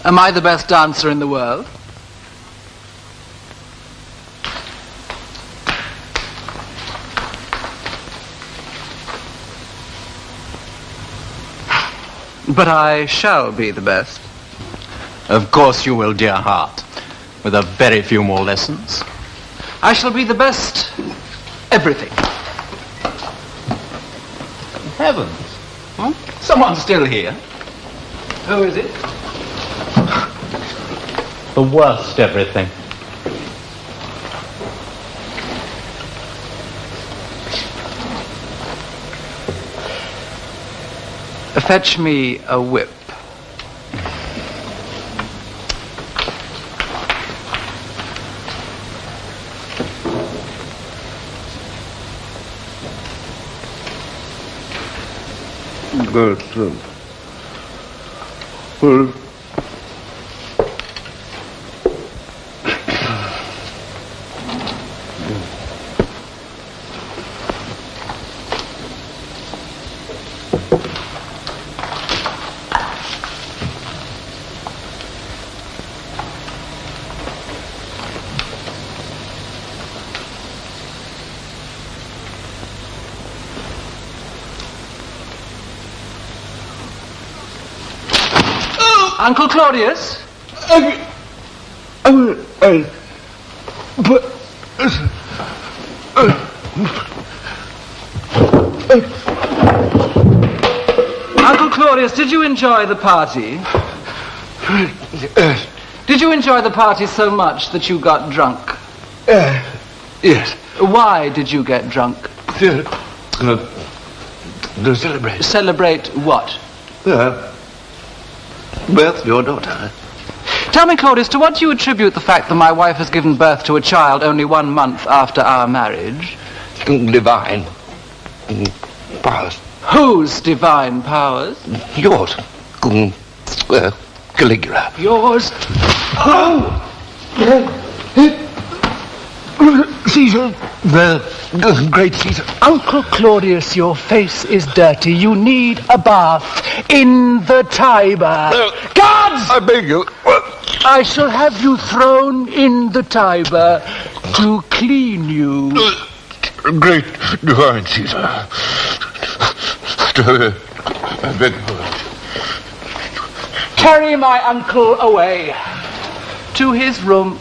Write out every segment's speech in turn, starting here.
Am I the best dancer in the world? But I shall be the best. Of course you will, dear heart. With a very few more lessons. I shall be the best everything. Heavens. Someone's still here. Who is it? The worst everything. Fetch me a whip. Uncle Claudius? Uncle Claudius, did you enjoy the party? Did you enjoy the party so much that you got drunk? Yes. Why did you get drunk? To celebrate. Celebrate what? Birth of your daughter. Tell me, Claudius, to what do you attribute the fact that my wife has given birth to a child only 1 month after our marriage? Divine powers. Whose divine powers? Yours. Caligula. Yours. Caesar. The great Caesar. Uncle Claudius, your face is dirty. You need a bath in the Tiber. Guards! I beg you. I shall have you thrown in the Tiber to clean you. Great divine Caesar. I beg you. Carry my uncle away to his room.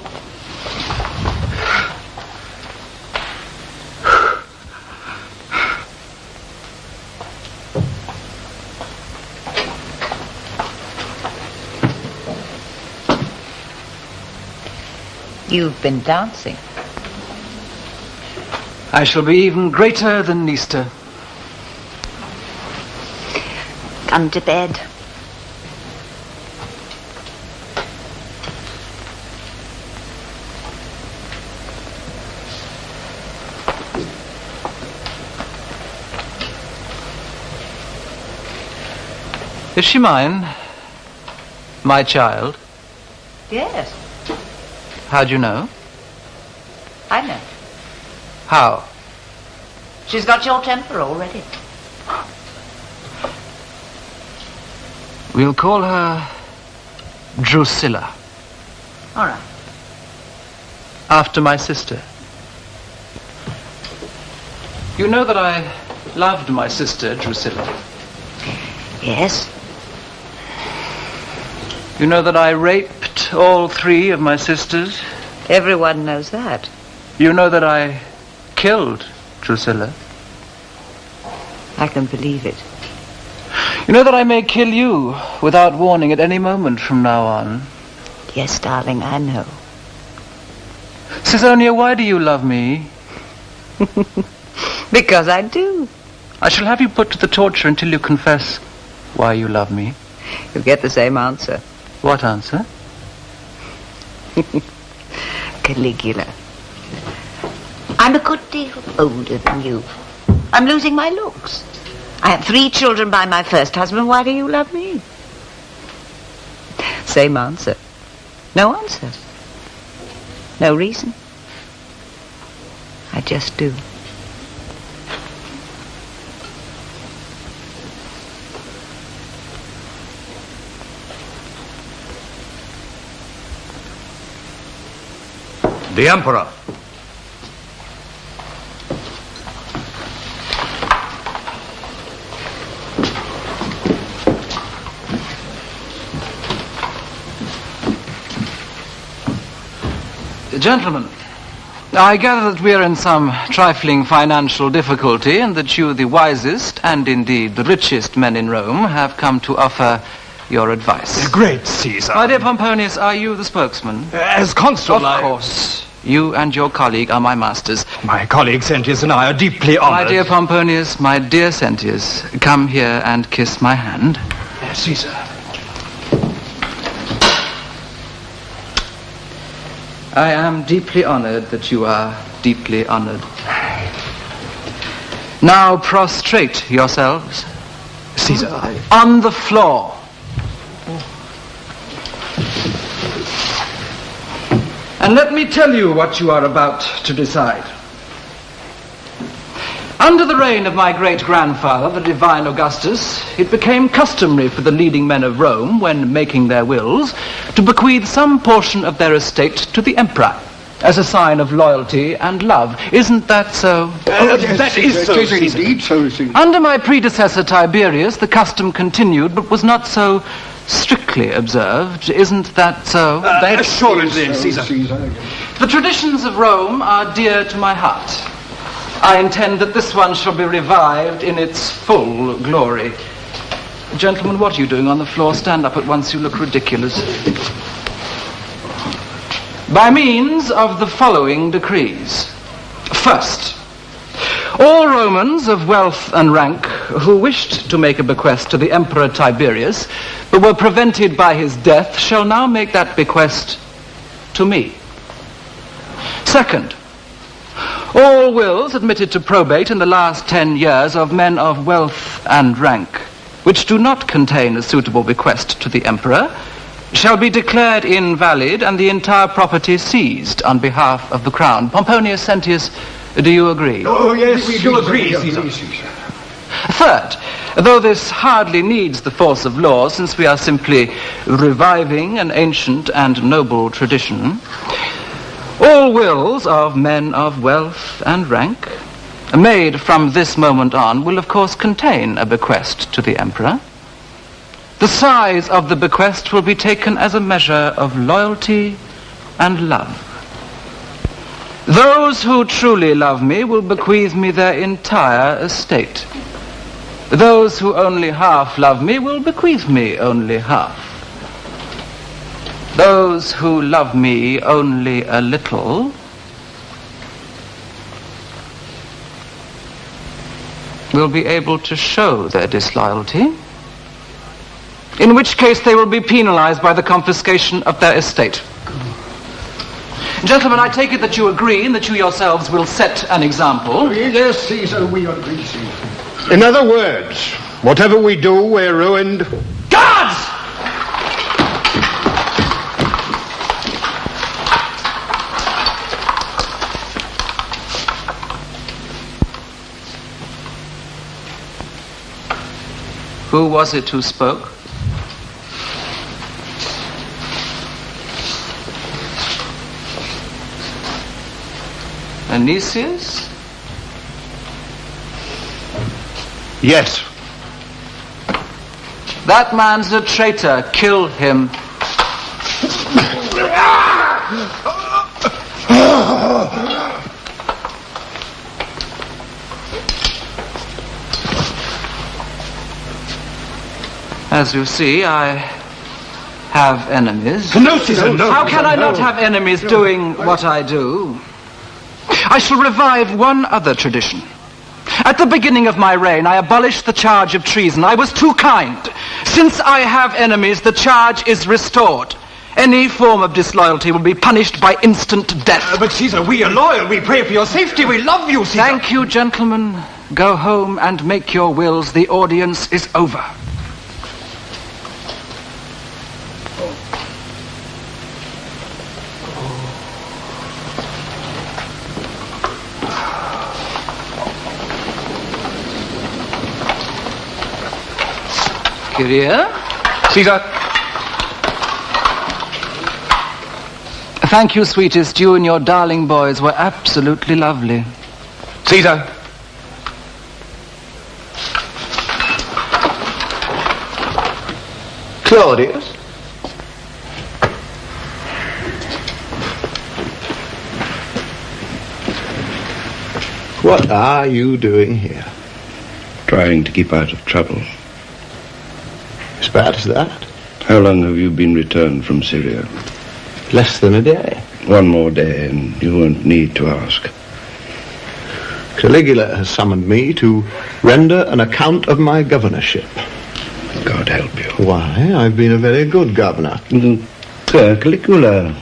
You've been dancing. I shall be even greater than Easter. Come to bed. Is she mine? My child? Yes, How'd you know? I know. How? She's got your temper already. We'll call her Drusilla. All right. After my sister. You know that I loved my sister, Drusilla. Yes. You know that I raped all 3 of my sisters. Everyone knows that. You know that I killed Drusilla. I can believe it. You know that I may kill you without warning at any moment from now on. Yes, darling, I know. Caesonia, why do you love me? Because I do. I shall have you put to the torture until you confess why you love me. You'll get the same answer. What answer? Caligula. I'm a good deal older than you. I'm losing my looks. I had 3 children by my first husband. Why do you love me? Same answer. No answer. No reason. I just do. The Emperor. Gentlemen, I gather that we are in some trifling financial difficulty and that you, the wisest and indeed the richest men in Rome, have come to offer your advice. Great Caesar. My dear Pomponius, are you the spokesman? As consul, Of course. You and your colleague are my masters. My colleague Sentius and I are deeply honored. My dear Pomponius, my dear Sentius, come here and kiss my hand. Caesar. I am deeply honored that you are deeply honored. Now prostrate yourselves. Caesar. On the floor. And let me tell you what you are about to decide. Under the reign of my great-grandfather, the divine Augustus, it became customary for the leading men of Rome, when making their wills, to bequeath some portion of their estate to the emperor, as a sign of loyalty and love. Isn't that so? Yes, that is so, Caesar. Indeed, so, Caesar. Under my predecessor Tiberius, the custom continued, but was not so strictly observed. Isn't that so? Assuredly, Caesar. The traditions of Rome are dear to my heart. I intend that this one shall be revived in its full glory. Gentlemen, what are you doing on the floor? Stand up at once, you look ridiculous. By means of the following decrees. First, all Romans of wealth and rank who wished to make a bequest to the Emperor Tiberius, but were prevented by his death, shall now make that bequest to me. Second, all wills admitted to probate in the last 10 years of men of wealth and rank, which do not contain a suitable bequest to the emperor, shall be declared invalid and the entire property seized on behalf of the crown. Pomponius Sentius, do you agree? Oh, yes, we do agree, Caesar. Third, though this hardly needs the force of law, since we are simply reviving an ancient and noble tradition, all wills of men of wealth and rank, made from this moment on, will of course contain a bequest to the emperor. The size of the bequest will be taken as a measure of loyalty and love. Those who truly love me will bequeath me their entire estate. Those who only half love me will bequeath me only half. Those who love me only a little will be able to show their disloyalty, in which case they will be penalized by the confiscation of their estate. Gentlemen, I take it that you agree and that you yourselves will set an example. Yes, Caesar, we agree, Caesar. In other words, whatever we do, we're ruined. Guards! Who was it who spoke? Anicius? Yes. That man's a traitor. Kill him. As you see, I have enemies. No, Caesar, no. How can I not have enemies doing what I do? I shall revive one other tradition. At the beginning of my reign, I abolished the charge of treason. I was too kind. Since I have enemies, the charge is restored. Any form of disloyalty will be punished by instant death. But Caesar, we are loyal. We pray for your safety. We love you, Caesar. Thank you, gentlemen. Go home and make your wills. The audience is over. Kyrie? Caesar. Thank you, sweetest. You and your darling boys were absolutely lovely. Caesar. Claudius. What are you doing here? Trying to keep out of trouble. As bad as that? How long have you been returned from Syria? Less than a day. One more day and you won't need to ask. Caligula has summoned me to render an account of my governorship. God help you. Why, I've been a very good governor. Caligula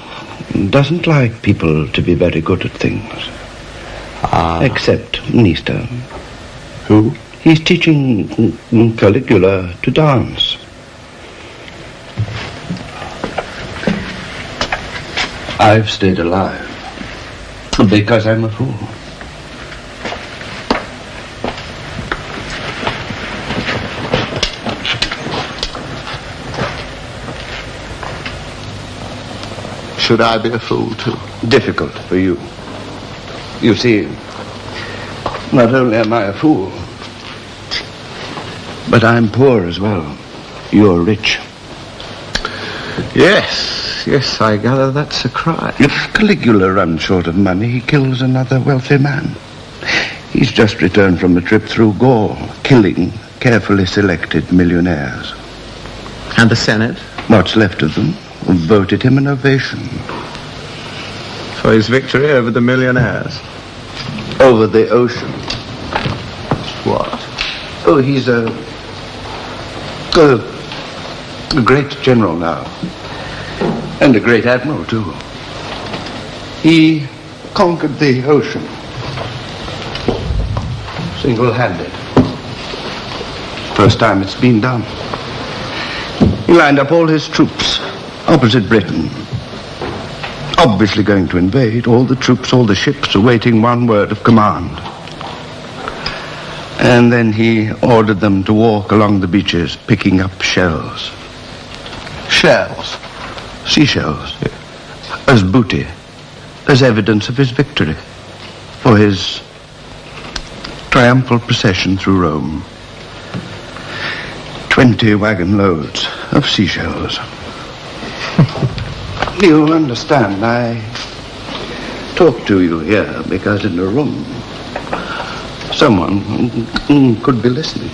doesn't like people to be very good at things. Except Nista. Who? He's teaching Caligula to dance. I've stayed alive because I'm a fool. Should I be a fool too? Difficult for you. You see, not only am I a fool, but I'm poor as well. You're rich. Yes, I gather that's a cry. If Caligula runs short of money, he kills another wealthy man. He's just returned from a trip through Gaul, killing carefully selected millionaires. And the Senate? What's left of them voted him an ovation. For his victory over the millionaires? Over the ocean. What? Oh, he's a great general now. And a great admiral, too. He conquered the ocean. Single-handed. First time it's been done. He lined up all his troops opposite Britain. Obviously going to invade. All the troops, all the ships awaiting one word of command. And then he ordered them to walk along the beaches picking up shells. Shells? Seashells. As booty. As evidence of his victory. For his triumphal procession through Rome. 20 wagon loads of seashells. You understand, I talk to you here because in a room someone could be listening.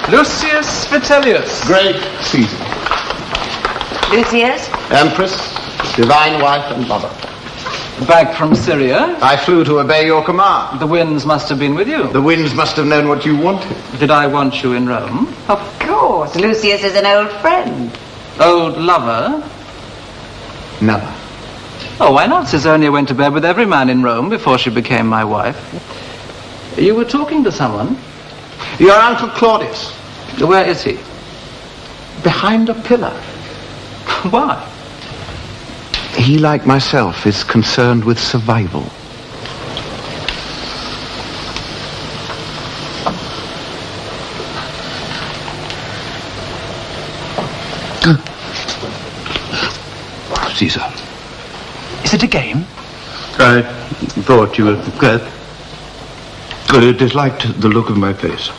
Lucius Vitellius. Great Caesar. Lucius? Empress, divine wife and mother. Back from Syria. I flew to obey your command. The winds must have been with you. The winds must have known what you wanted. Did I want you in Rome? Of course. Lucius is an old friend. Old lover? Never. Oh, why not? Caesonia went to bed with every man in Rome before she became my wife. You were talking to someone? Your uncle Claudius. Where is he? Behind a pillar. Why? He, like myself, is concerned with survival. Caesar. Is it a game? I thought you were glad. I disliked the look of my face.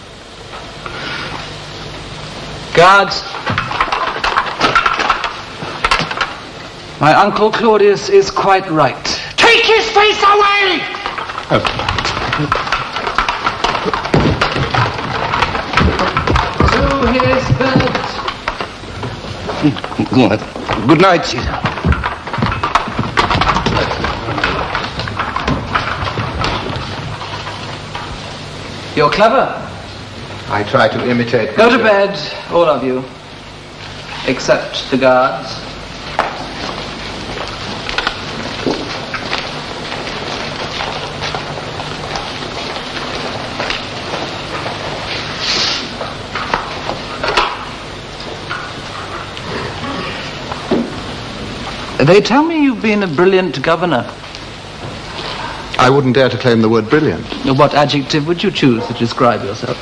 Guards. My uncle Claudius is quite right. Take his face away! To his bed. Good night, Caesar. You're clever. I try to imitate... Go to bed, all of you. Except the guards. They tell me you've been a brilliant governor. I wouldn't dare to claim the word brilliant. What adjective would you choose to describe yourself?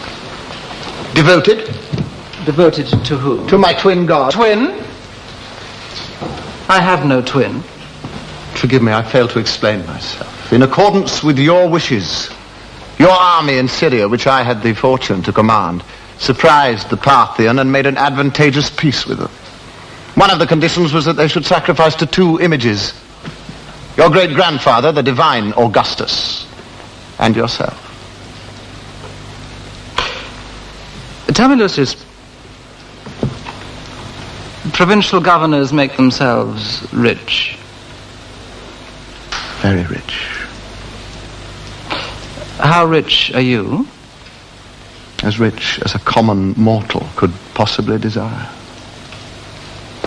Devoted? Devoted to who? To my twin god. Twin? I have no twin. Forgive me, I failed to explain myself. In accordance with your wishes, your army in Syria, which I had the fortune to command, surprised the Parthian and made an advantageous peace with them. One of the conditions was that they should sacrifice to two images. Your great-grandfather, the divine Augustus, and yourself. Tell me, Lucius, provincial governors make themselves rich. Very rich. How rich are you? As rich as a common mortal could possibly desire.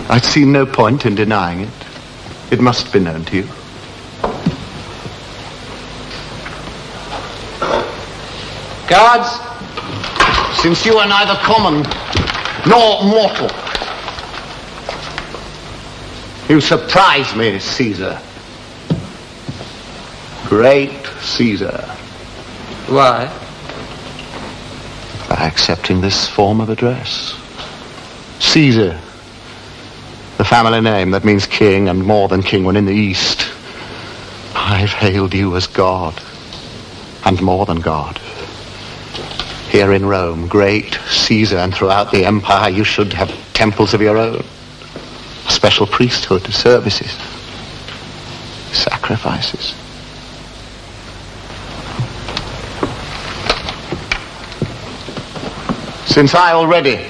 I see no point in denying it. It must be known to you. Guards! Since you are neither common nor mortal, you surprise me, Caesar. Great Caesar. Why? By accepting this form of address. Caesar, the family name that means king and more than king when in the East. I've hailed you as God, and more than God. Here in Rome, great Caesar, and throughout the empire, you should have temples of your own. A special priesthood, services, sacrifices. Since I already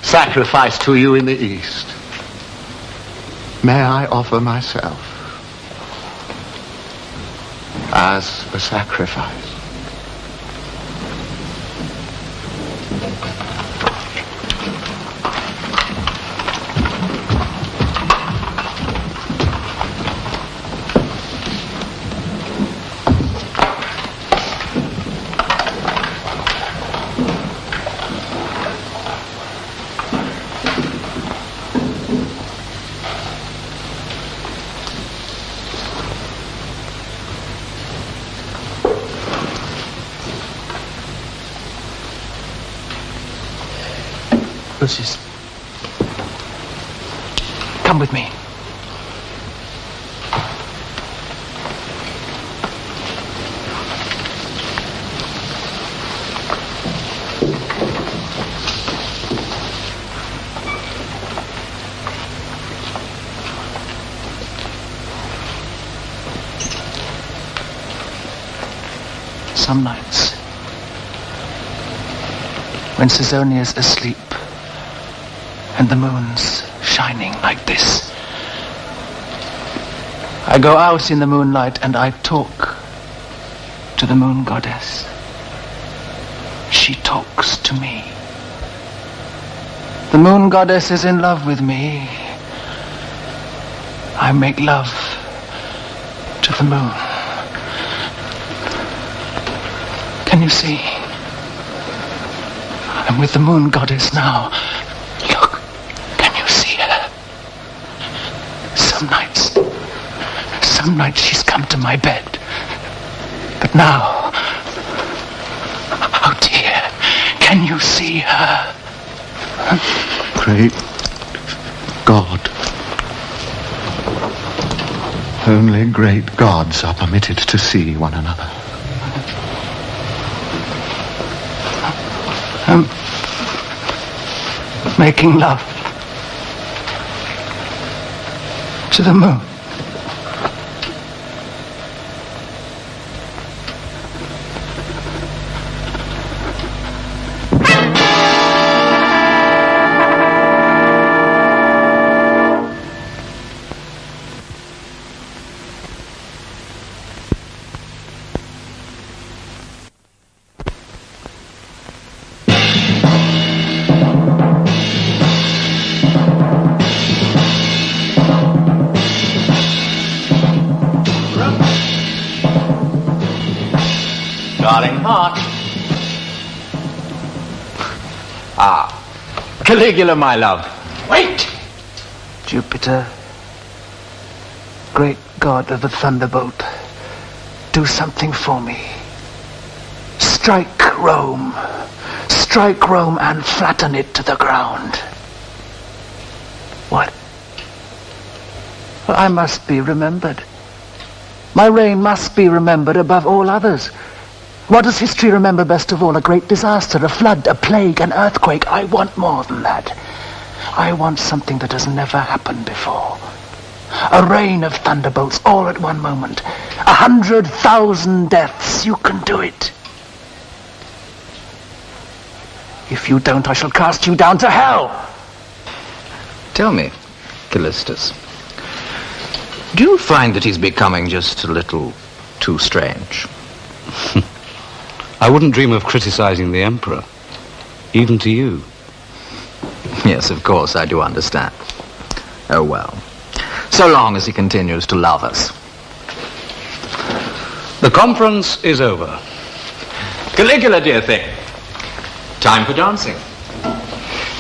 sacrificed to you in the East, may I offer myself as a sacrifice. Lucius, come with me. Some nights, when Caesonia's asleep, and the moon's shining like this, I go out in the moonlight and I talk to the moon goddess. She talks to me. The moon goddess is in love with me. I make love to the moon. Can you see? I'm with the moon goddess now. Some nights she's come to my bed. But now, oh dear, can you see her? Great God. Only great gods are permitted to see one another. I'm making love to the moon. Darling heart. Caligula, my love. Wait! Jupiter, great god of the thunderbolt, do something for me. Strike Rome. Strike Rome and flatten it to the ground. What? Well, I must be remembered. My reign must be remembered above all others. What does history remember best of all? A great disaster, a flood, a plague, an earthquake. I want more than that. I want something that has never happened before. A rain of thunderbolts all at one moment. 100,000 deaths. You can do it. If you don't, I shall cast you down to hell. Tell me, Callistus, do you find that he's becoming just a little too strange? I wouldn't dream of criticizing the Emperor, even to you. Yes, of course, I do understand. Oh, well. So long as he continues to love us. The conference is over. Caligula, dear thing. Time for dancing.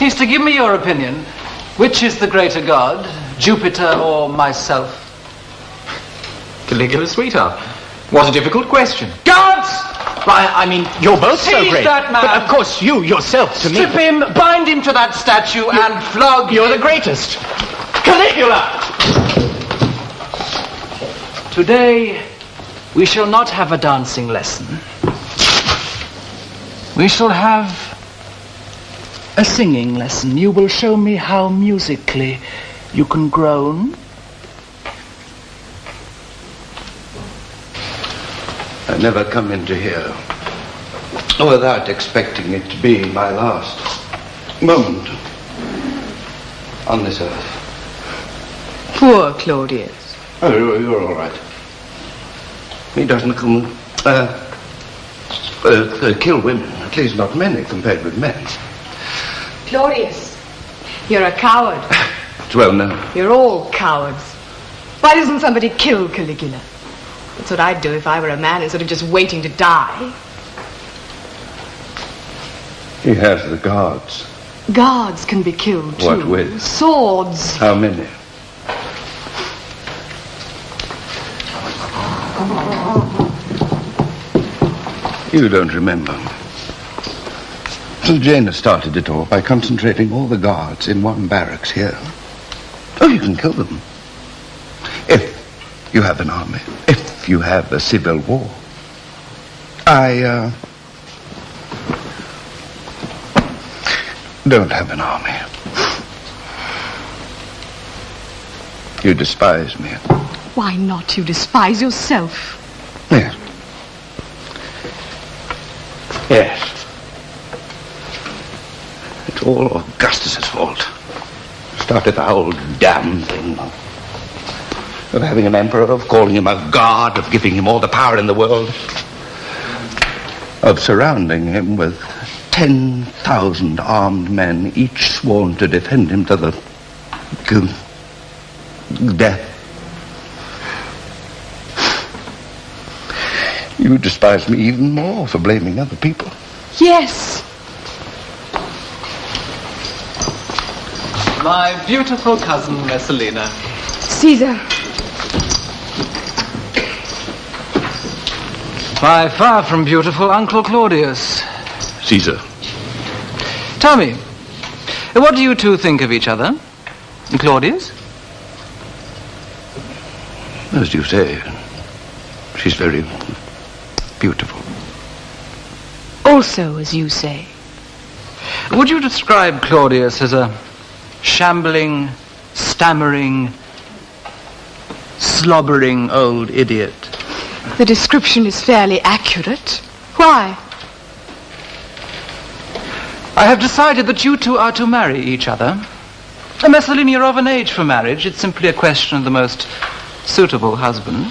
Easter, give me your opinion. Which is the greater god, Jupiter or myself? Caligula, sweetheart, what a difficult question. Gods! I mean, you're both so Seize great. that man! But of course, you yourself to Strip me. him, bind him to that statue, and flog You're him. the greatest. Caligula! Today, we shall not have a dancing lesson. We shall have a singing lesson. You will show me how musically you can groan. I never come into here without expecting it to be my last moment on this earth. Poor Claudius. Oh, you're all right. He doesn't kill women, at least not many compared with men. Claudius, you're a coward. It's well known. You're all cowards. Why doesn't somebody kill Caligula? That's what I'd do if I were a man instead of just waiting to die. He has the guards. Guards can be killed too. What with? Swords. How many? You don't remember. St. Jane started it all by concentrating all the guards in one barracks here. Oh, you can kill them. If you have an army. If you have a civil war. I don't have an army. You despise me. Why not? You despise yourself. Yes. Yes. It's all Augustus's fault. Started the whole damn thing. Of having an emperor, of calling him a god, of giving him all the power in the world. Of surrounding him with 10,000 armed men, each sworn to defend him to the death. You despise me even more for blaming other people. Yes. My beautiful cousin, Messalina. Caesar. My far from beautiful Uncle Claudius. Caesar. Tell me, what do you two think of each other? Claudius? As you say, she's very beautiful. Also, as you say. Would you describe Claudius as a shambling, stammering, slobbering old idiot? The description is fairly accurate. Why? I have decided that you two are to marry each other. Messalina, you're of an age for marriage. It's simply a question of the most suitable husband.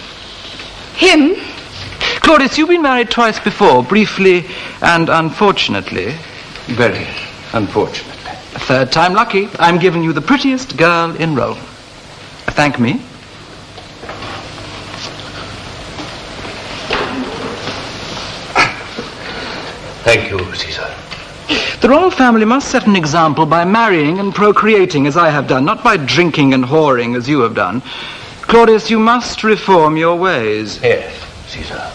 Him? Claudius, you've been married twice before, briefly and unfortunately. Very unfortunately. A third time lucky. I'm giving you the prettiest girl in Rome. Thank me. Thank you, Caesar. The royal family must set an example by marrying and procreating as I have done, not by drinking and whoring as you have done. Claudius, you must reform your ways. Yes. Caesar.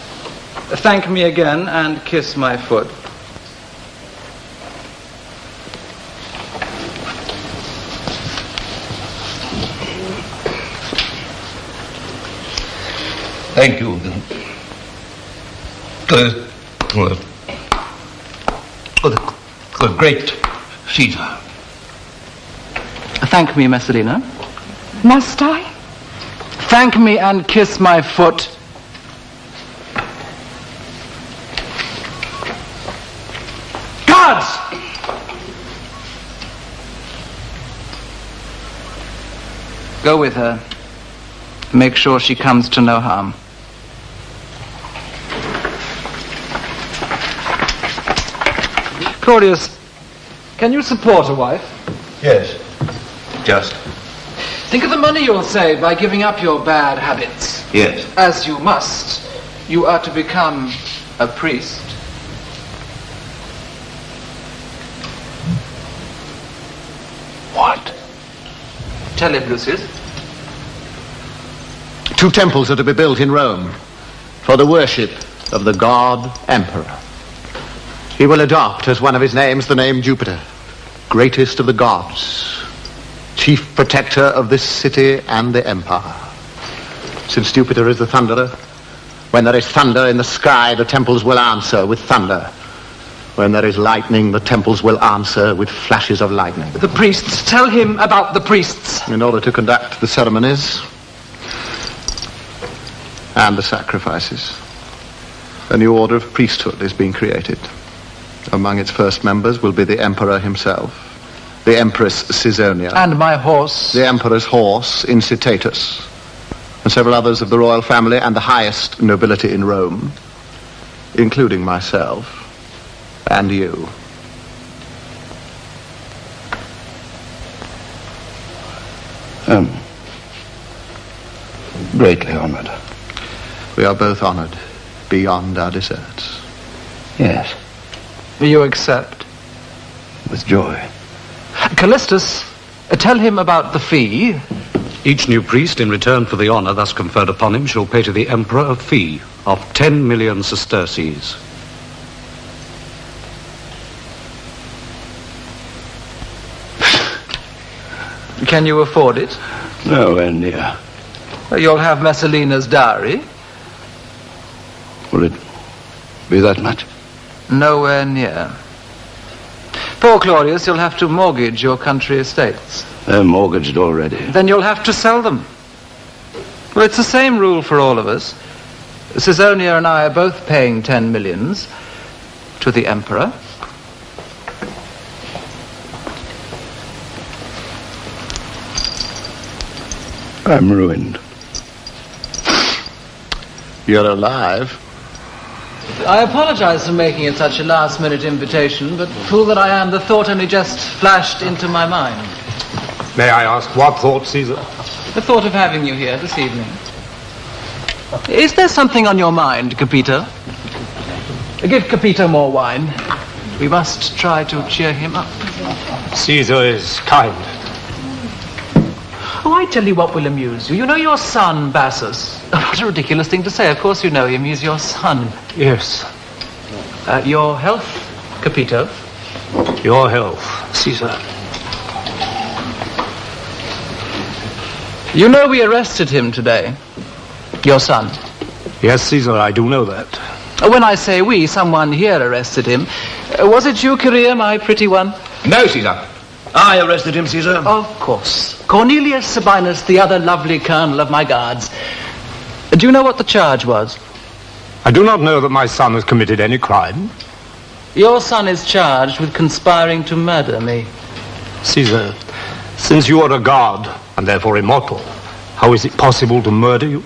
Thank me again and kiss my foot. Thank you. The great Caesar. Thank me, Messalina. Must I? Thank me and kiss my foot. Guards! Go with her. Make sure she comes to no harm. Claudius, can you support a wife? Yes. Just. Think of the money you'll save by giving up your bad habits. Yes. As you must. You are to become a priest. What? Tell him, Lucius. 2 temples are to be built in Rome for the worship of the god Emperor. He will adopt as one of his names the name Jupiter, greatest of the gods, chief protector of this city and the empire. Since Jupiter is the thunderer, when there is thunder in the sky, the temples will answer with thunder. When there is lightning, the temples will answer with flashes of lightning. The priests. Tell him about the priests. In order to conduct the ceremonies and the sacrifices, a new order of priesthood is being created. Among its first members will be the emperor himself, the empress Caesonia, And my horse. the emperor's horse Incitatus, and several others of the royal family and the highest nobility in Rome, including myself and you. Greatly honored. We are both honored beyond our deserts. Yes. You accept. With joy. Callistus, tell him about the fee. Each new priest, in return for the honor thus conferred upon him, shall pay to the emperor a fee of 10 million sesterces. Can you afford it? Nowhere near. You'll have Messalina's dowry. Will it be that much? Nowhere near. Poor Claudius, you'll have to mortgage your country estates. They're mortgaged already. Then you'll have to sell them. Well, it's the same rule for all of us. Caesonia and I are both paying 10 millions to the emperor. I'm ruined. You're alive. I apologize for making it such a last-minute invitation, but fool that I am, the thought only just flashed into my mind. May I ask what thought, Caesar? The thought of having you here this evening. Is there something on your mind, Capito? Give Capito more wine. We must try to cheer him up. Caesar is kind. Oh, I tell you what will amuse you. You know your son, Bassus. What a ridiculous thing to say. Of course you know him. He's your son. Yes. Your health, Capito. Your health, Caesar. You know we arrested him today. Your son. Yes, Caesar, I do know that. When I say we, someone here arrested him. Was it you, Career, my pretty one? No, Caesar. I arrested him, Caesar. Of course. Cornelius Sabinus, the other lovely colonel of my guards. Do you know what the charge was? I do not know that my son has committed any crime. Your son is charged with conspiring to murder me. Caesar, since you are a god, and therefore immortal, how is it possible to murder you?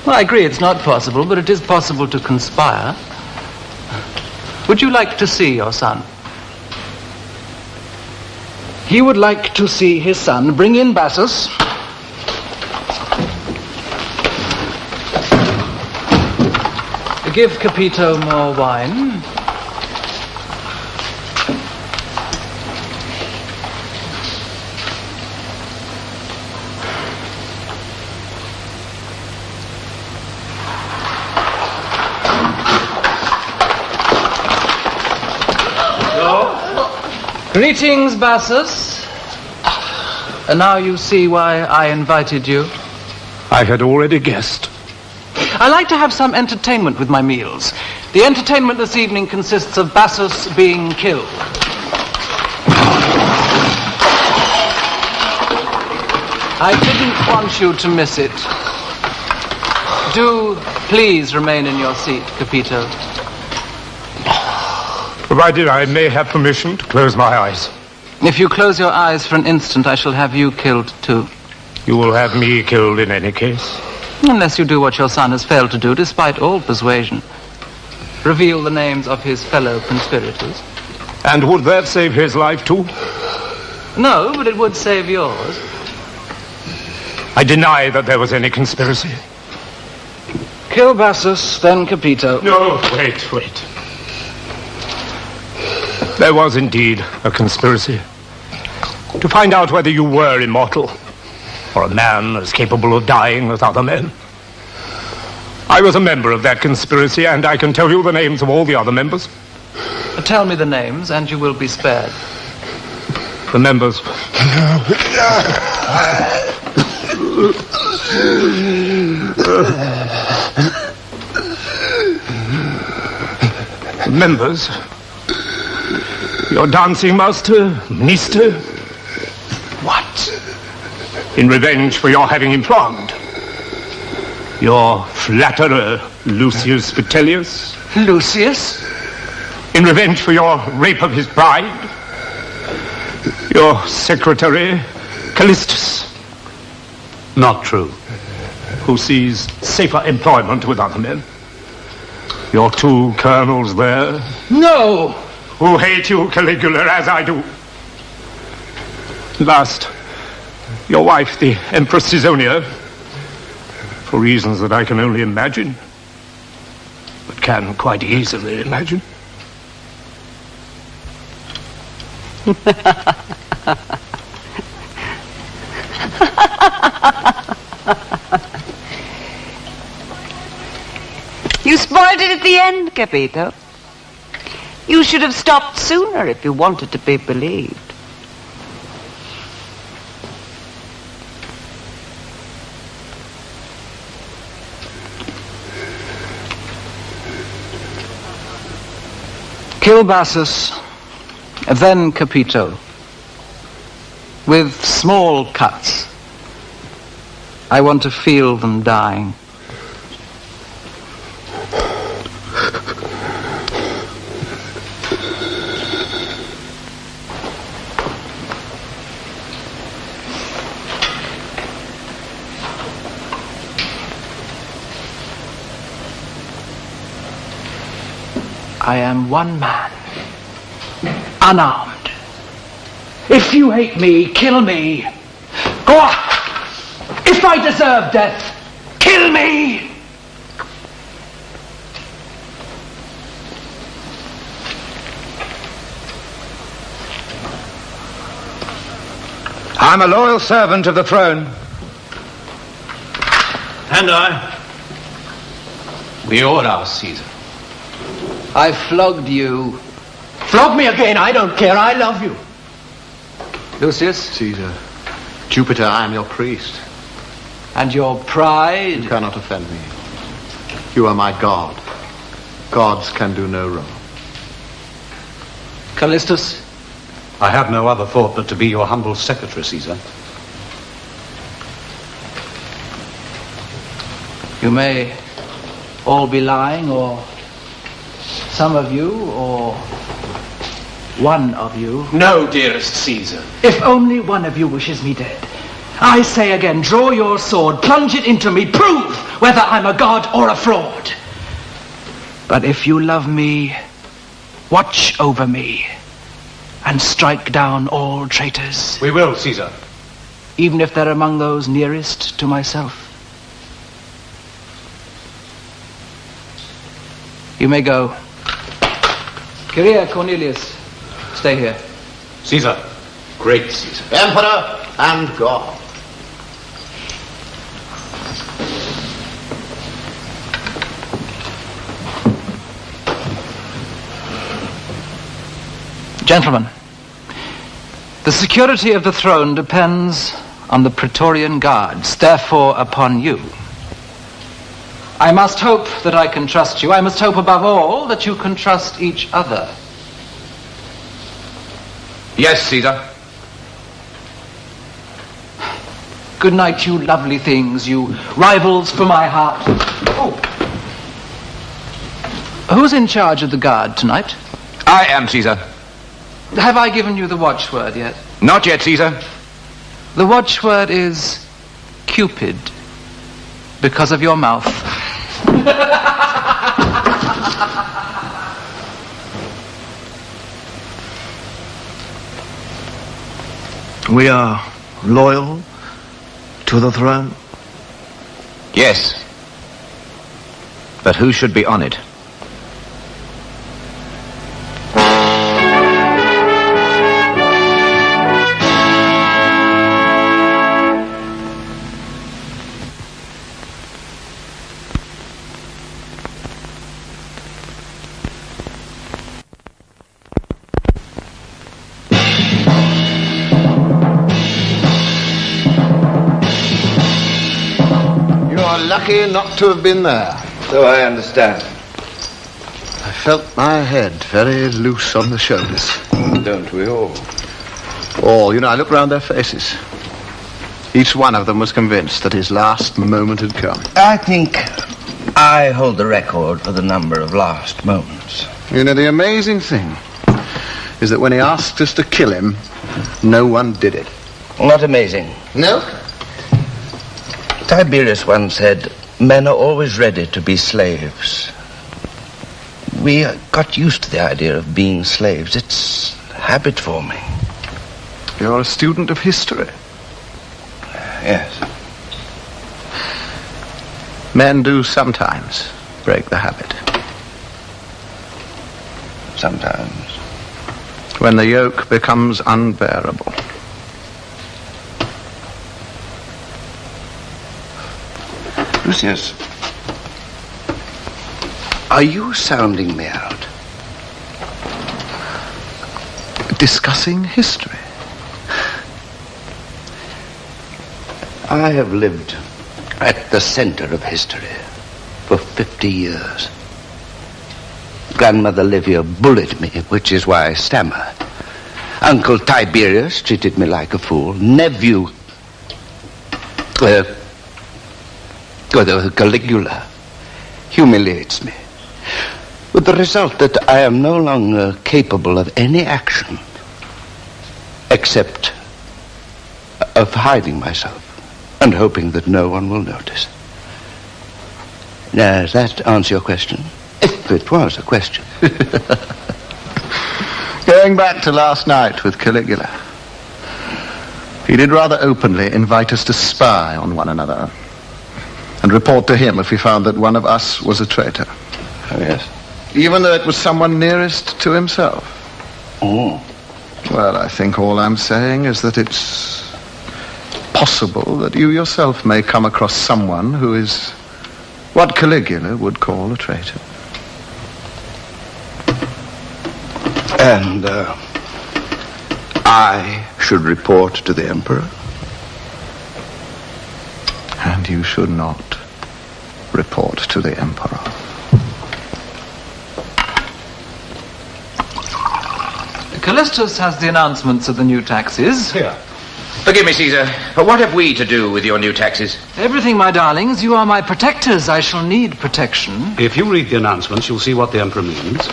Well, I agree it's not possible, but it is possible to conspire. Would you like to see your son? He would like to see his son. Bring in Bassus. Give Capito more wine. Greetings, Bassus. And now you see why I invited you. I had already guessed. I like to have some entertainment with my meals. The entertainment this evening consists of Bassus being killed. I didn't want you to miss it. Do please remain in your seat, Capito. Provided I may have permission to close my eyes. If you close your eyes for an instant, I shall have you killed too. You will have me killed in any case. Unless you do what your son has failed to do, despite all persuasion. Reveal the names of his fellow conspirators. And would that save his life too? No, but it would save yours. I deny that there was any conspiracy. Kill Bassus, then Capito. No, wait. There was indeed a conspiracy to find out whether you were immortal, or a man as capable of dying as other men. I was a member of that conspiracy, and I can tell you the names of all the other members. Tell me the names, and you will be spared. The members. The members. Your dancing master, Minister. What? In revenge for your having him flogged. Your flatterer, Lucius Vitellius. Lucius? In revenge for your rape of his bride. Your secretary, Callistus. Not true. Who sees safer employment with other men. Your two colonels there. No! Who hate you, Caligula, as I do. Last, your wife, the Empress Caesonia, for reasons that I can only imagine, but can quite easily imagine. You spoiled it at the end, Capito. You should have stopped sooner if you wanted to be believed. Kill Bassus, then Capito. With small cuts. I want to feel them dying. I am one man, unarmed. If you hate me, kill me. Go on. If I deserve death, kill me. I'm a loyal servant of the throne. And I. We order, Caesar. I flogged you. Flog me again, I don't care, I love you. Lucius? Caesar, Jupiter, I am your priest. And your pride? You cannot offend me. You are my god. Gods can do no wrong. Callistus? I have no other thought but to be your humble secretary, Caesar. You may all be lying, or some of you, or one of you. No, dearest Caesar. If only one of you wishes me dead. I say again, draw your sword, plunge it into me, prove whether I'm a god or a fraud. But if you love me, watch over me and strike down all traitors. We will, Caesar. Even if they're among those nearest to myself. You may go. Kyria, Cornelius, stay here. Caesar. Great Caesar. Emperor and God. Gentlemen, The security of the throne depends on the Praetorian Guards, therefore upon you. I must hope that I can trust you. I must hope above all that you can trust each other. Yes, Caesar. Good night, you lovely things, you rivals for my heart. Oh. Who's in charge of the guard tonight? I am, Caesar. Have I given you the watchword yet? Not yet, Caesar. The watchword is Cupid, because of your mouth. We are loyal to the throne? Yes. But who should be on it? Lucky not to have been there. So I understand. I felt my head very loose on the shoulders. Don't we all? All, I looked round their faces. Each one of them was convinced that his last moment had come. I think I hold the record for the number of last moments. The amazing thing is that when he asked us to kill him, no one did it. Not amazing. No? Tiberius once said, men are always ready to be slaves. We got used to the idea of being slaves. It's habit forming. You're a student of history. Yes. Men do sometimes break the habit. Sometimes. When the yoke becomes unbearable. Lucius, are you sounding me out? Discussing history. I have lived at the center of history for 50 years. Grandmother Livia bullied me, which is why I stammer. Uncle Tiberius treated me like a fool. Nephew Caligula humiliates me, with the result that I am no longer capable of any action except of hiding myself and hoping that no one will notice. Now, does that answer your question? If it was a question. Going back to last night with Caligula, he did rather openly invite us to spy on one another and report to him if we found that one of us was a traitor. Oh, yes. Even though it was someone nearest to himself. Oh. Well, I think all I'm saying is that it's possible that you yourself may come across someone who is what Caligula would call a traitor. And, I should report to the Emperor? And you should not report to the Emperor. Callistus has the announcements of the new taxes. Here. Forgive me, Caesar, but what have we to do with your new taxes? Everything, my darlings. You are my protectors. I shall need protection. If you read the announcements, you'll see what the Emperor means.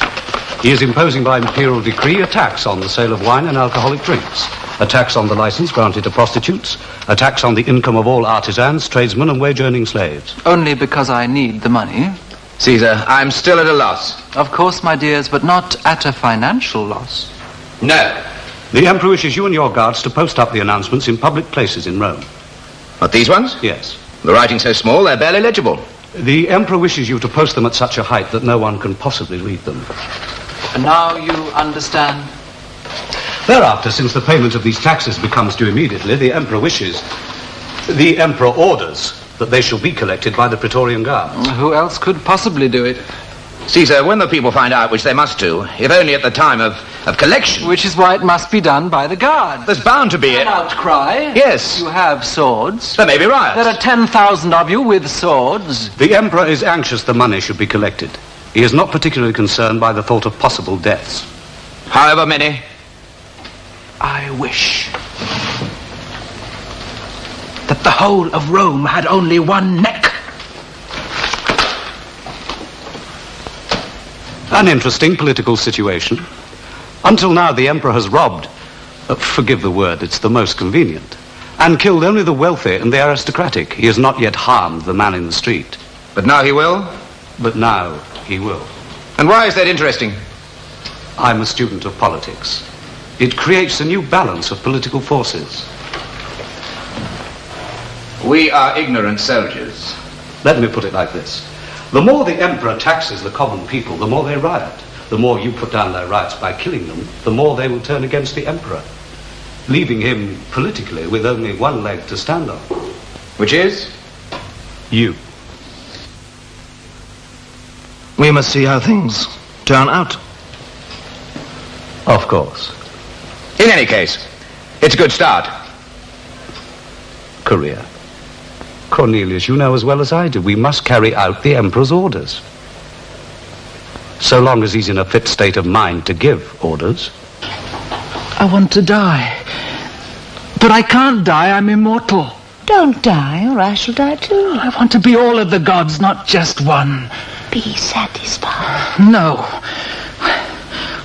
He is imposing by imperial decree a tax on the sale of wine and alcoholic drinks, a tax on the license granted to prostitutes, a tax on the income of all artisans, tradesmen, and wage-earning slaves. Only because I need the money. Caesar, I'm still at a loss. Of course, my dears, but not at a financial loss. No. The Emperor wishes you and your guards to post up the announcements in public places in Rome. What, these ones? Yes. The writing's so small, they're barely legible. The Emperor wishes you to post them at such a height that no one can possibly read them. And now you understand? Thereafter, since the payment of these taxes becomes due immediately, the Emperor orders that they shall be collected by the Praetorian Guards. Who else could possibly do it? Caesar, when the people find out, which they must do, if only at the time of Of collection? Which is why it must be done by the guard. There's bound to be An outcry. Yes. You have swords. There may be riots. There are 10,000 of you with swords. The Emperor is anxious the money should be collected. He is not particularly concerned by the thought of possible deaths. However many. I wish that the whole of Rome had only one neck. An interesting political situation. Until now, the Emperor has robbed, forgive the word, it's the most convenient, and killed only the wealthy and the aristocratic. He has not yet harmed the man in the street. But now he will? But now he will. And why is that interesting? I'm a student of politics. It creates a new balance of political forces. We are ignorant soldiers. Let me put it like this. The more the Emperor taxes the common people, the more they riot. The more you put down their rights by killing them, the more they will turn against the Emperor, leaving him politically with only one leg to stand on. Which is? You. We must see how things turn out. Of course. In any case, it's a good start. Career. Cornelius, you know as well as I do, we must carry out the Emperor's orders. So long as he's in a fit state of mind to give orders. I want to die. But I can't die, I'm immortal. Don't die, or I shall die too. I want to be all of the gods, not just one. Be satisfied. No.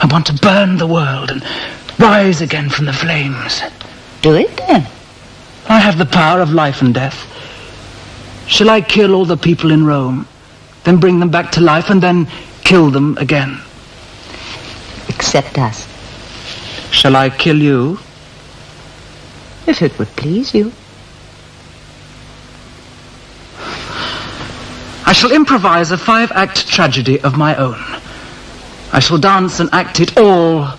I want to burn the world and rise again from the flames. Do it then. I have the power of life and death. Shall I kill all the people in Rome, then bring them back to life, and then kill them again? Except us. Shall I kill you? If it would please you. I shall improvise a 5-act tragedy of my own. I shall dance and act it all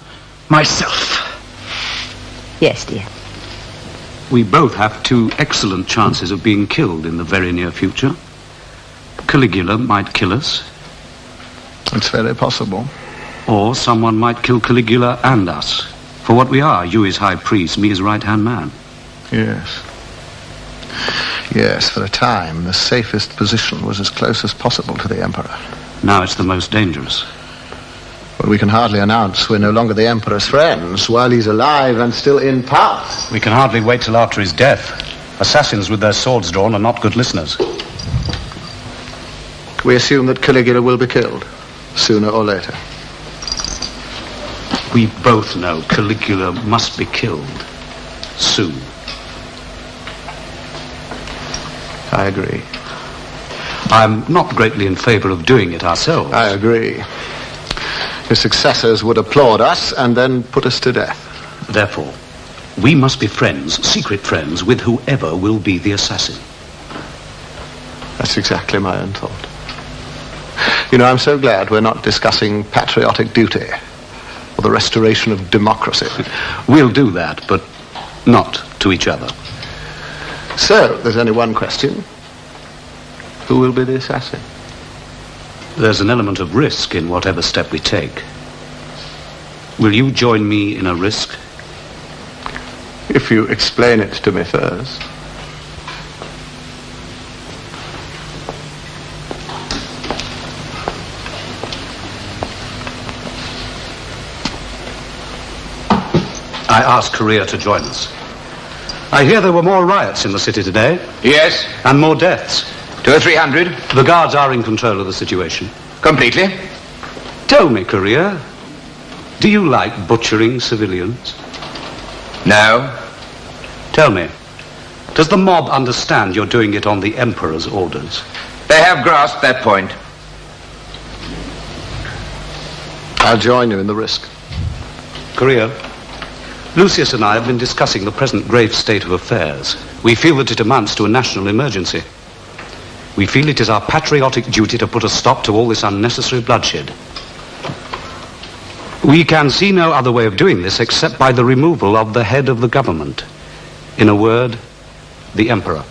myself. Yes, dear. We both have 2 excellent chances of being killed in the very near future. Caligula might kill us. It's very possible. Or someone might kill Caligula and us. For what we are, you is high priest, me is right-hand man. Yes. Yes, for a time, the safest position was as close as possible to the Emperor. Now it's the most dangerous. But we can hardly announce we're no longer the Emperor's friends while he's alive and still in power. We can hardly wait till after his death. Assassins with their swords drawn are not good listeners. We assume that Caligula will be killed, sooner or later. We both know Caligula must be killed soon. I agree. I'm not greatly in favor of doing it ourselves. I agree. His successors would applaud us and then put us to death. Therefore, we must be friends, secret friends, with whoever will be the assassin. That's exactly my own thought. You know, I'm so glad we're not discussing patriotic duty or the restoration of democracy. We'll do that, but not to each other. So, there's only one question. Who will be the assassin? There's an element of risk in whatever step we take. Will you join me in a risk? If you explain it to me first. I asked Korea to join us. I hear there were more riots in the city today. Yes. And more deaths. 200 or 300. The guards are in control of the situation. Completely. Tell me, Korea, do you like butchering civilians? No. Tell me, does the mob understand you're doing it on the Emperor's orders? They have grasped that point. I'll join you in the risk. Korea, Lucius and I have been discussing the present grave state of affairs. We feel that it amounts to a national emergency. We feel it is our patriotic duty to put a stop to all this unnecessary bloodshed. We can see no other way of doing this except by the removal of the head of the government. In a word, the Emperor.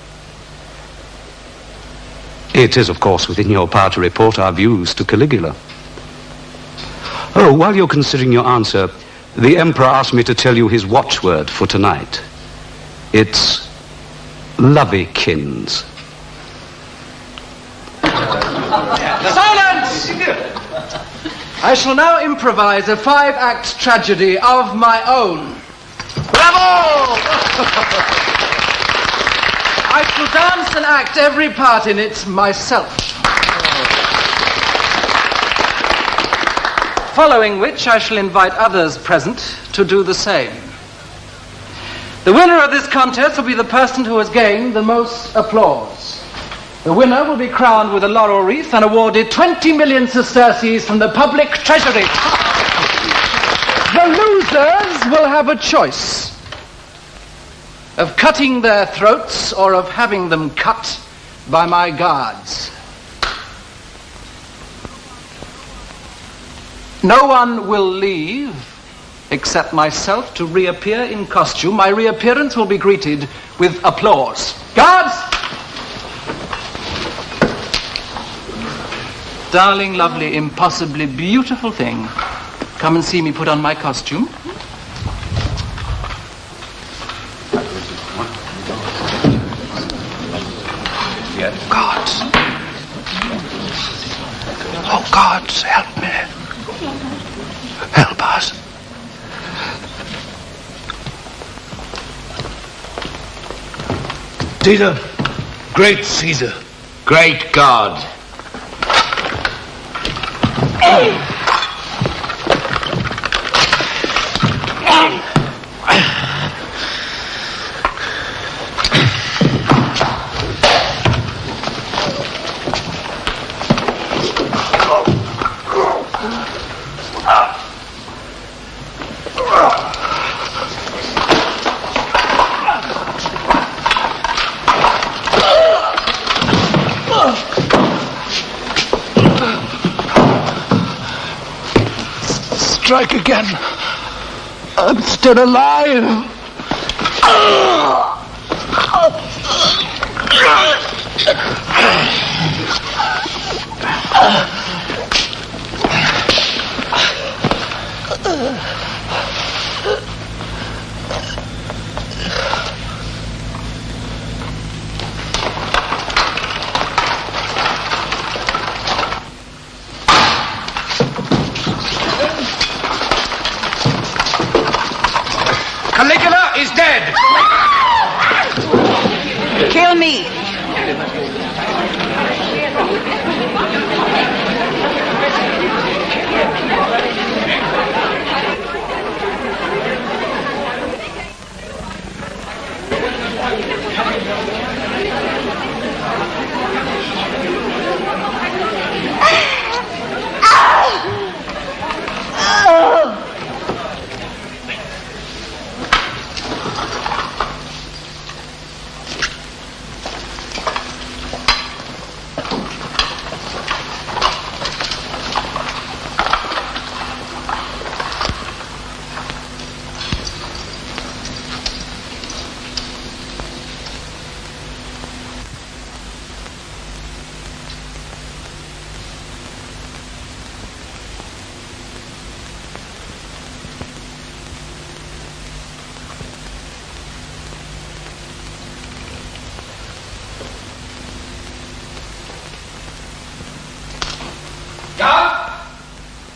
It is, of course, within your power to report our views to Caligula. Oh, while you're considering your answer, The Emperor asked me to tell you his watchword for tonight. It's lovey-kins. Silence! I shall now improvise a 5-act tragedy of my own. Bravo! I shall dance and act every part in it myself. Following which, I shall invite others present to do the same. The winner of this contest will be the person who has gained the most applause. The winner will be crowned with a laurel wreath and awarded 20 million sesterces from the public treasury. The losers will have a choice of cutting their throats or of having them cut by my guards. No one will leave except myself to reappear in costume. My reappearance will be greeted with applause. Guards! Darling, lovely, impossibly beautiful thing. Come and see me put on my costume. God. Oh, God, help me. Help us. Caesar, great Caesar. Great God. Strike again. I'm still alive. Caligula is dead. Kill me.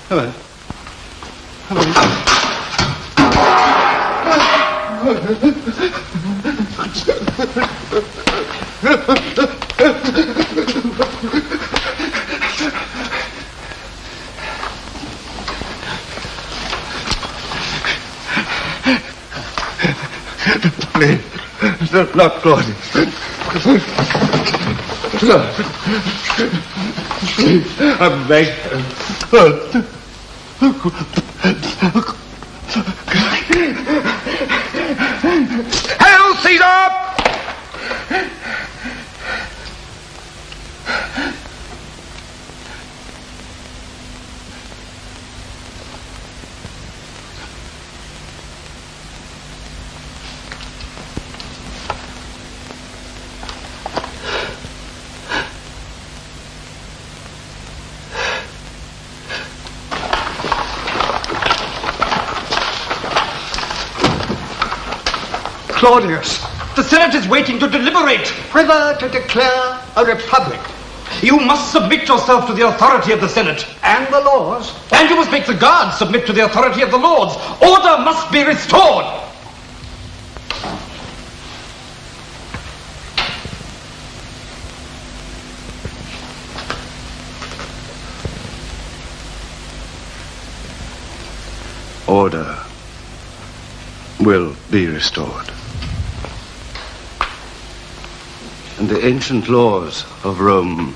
Hello. Please, not Claudius. Please, I'm begging. Hail, Caesar! Claudius, the Senate is waiting to deliberate whether to declare a republic. You must submit yourself to the authority of the Senate. And the laws. And you must make the guards submit to the authority of the lords. Order must be restored. Order will be restored. And the ancient laws of Rome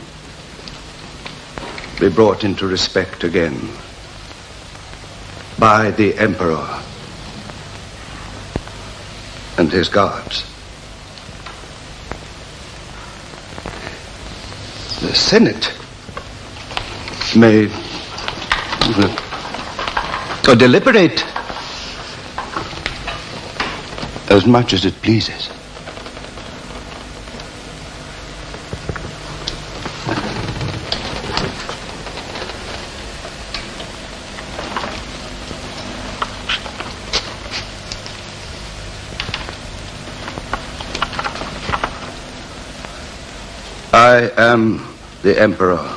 be brought into respect again by the Emperor and his guards. The Senate may deliberate as much as it pleases. I am the Emperor.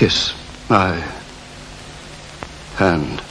Kiss my hand.